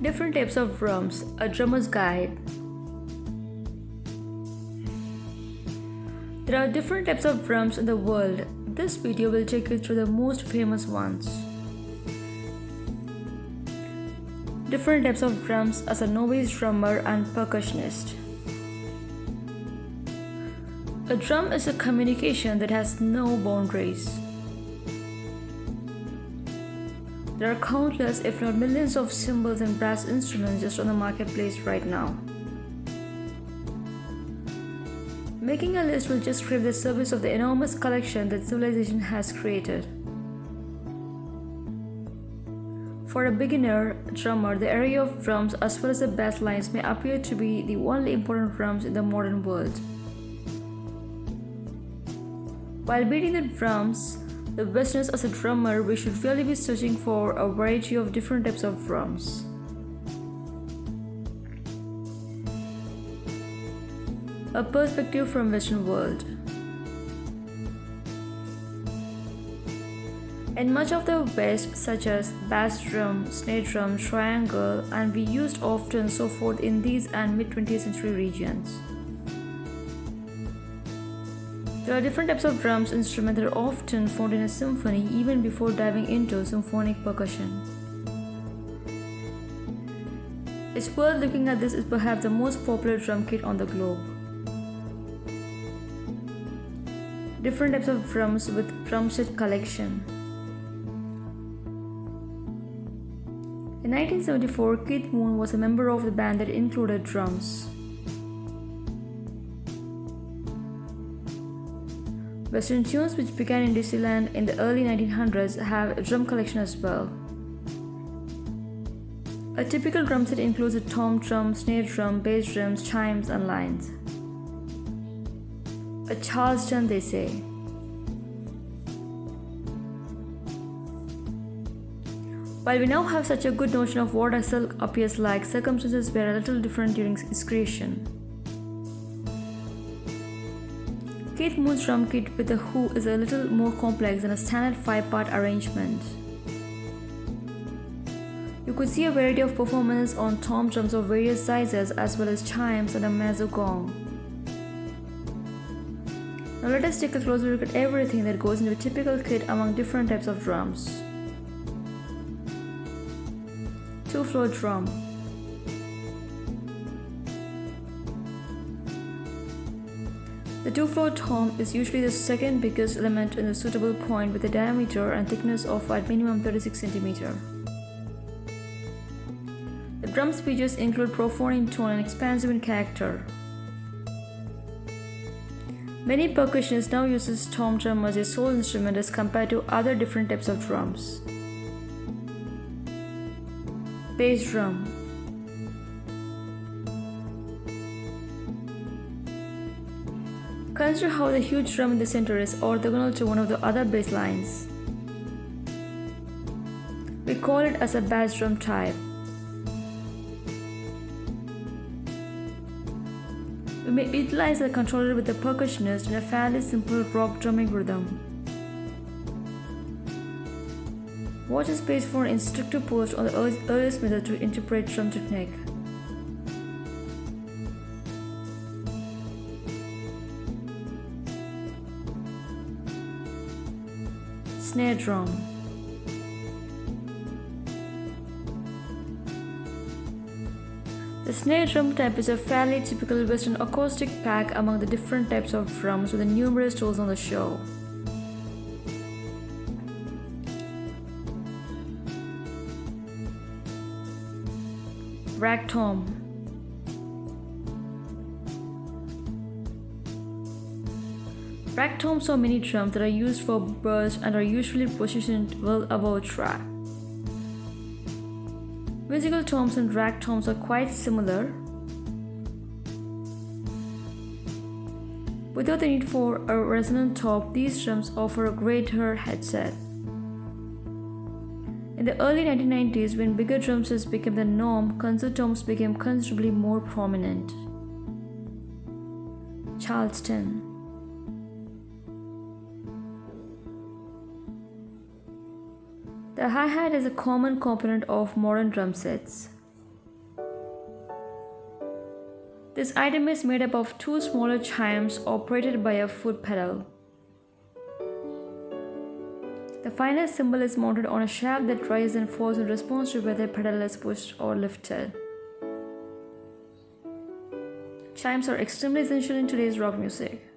Different types of drums, a drummer's guide. There are different types of drums in the world. This video will take you through the most famous ones. Different types of drums as a novice drummer and percussionist. A drum is a communication that has no boundaries. There are countless, if not millions, of cymbals and brass instruments just on the marketplace right now. Making a list will just scrape the surface of the enormous collection that civilization has created. For a beginner drummer, the array of drums as well as the bass lines may appear to be the only important drums in the modern world. While beating the drums, the business as a drummer, we should really be searching for a variety of different types of drums. A perspective from Western world. In much of the West, such as bass drum, snare drum, triangle, and we used often so forth in these and mid-20th century regions. There are different types of drums instruments that are often found in a symphony even before diving into symphonic percussion. It's worth looking at. This is perhaps the most popular drum kit on the globe. Different types of drums with Drumset collection. In 1974, Keith Moon was a member of the band that included drums. Western tunes, which began in Dixieland in the early 1900s, have a drum collection as well. A typical drum set includes a tom drum, snare drum, bass drums, chimes, and lines. A Charleston, they say. While we now have such a good notion of what a silk appears like, circumstances were a little different during its creation. Keith Moon's drum kit with the Who is a little more complex than a standard 5-part arrangement. You could see a variety of performances on tom drums of various sizes as well as chimes and a mezzo gong. Now let us take a closer look at everything that goes into a typical kit among different types of drums. 2-floor drum. The 2-floor tom is usually the second biggest element in the suitable point with a diameter and thickness of at minimum 36 cm. The drum's features include profound in tone and expansive in character. Many percussionists now use tom drum as a sole instrument as compared to other different types of drums. Bass drum. Consider how the huge drum in the center is orthogonal to one of the other bass lines. We call it as a bass drum type. We may utilize the controller with the percussionist in a fairly simple rock drumming rhythm. Watch the space for an instructive post on the earliest method to interpret drum technique. Snare drum. The snare drum type is a fairly typical Western acoustic pack among the different types of drums with the numerous tools on the show. Rack tom. Rack toms are mini drums that are used for burst and are usually positioned well above track. Musical toms and rack toms are quite similar. Without the need for a resonant top, these drums offer a greater headset. In the early 1990s, when bigger drum sets became the norm, concert toms became considerably more prominent. Charleston. The hi-hat is a common component of modern drum sets. This item is made up of two smaller chimes operated by a foot pedal. The final cymbal is mounted on a shaft that rises and falls in response to whether the pedal is pushed or lifted. Chimes are extremely essential in today's rock music.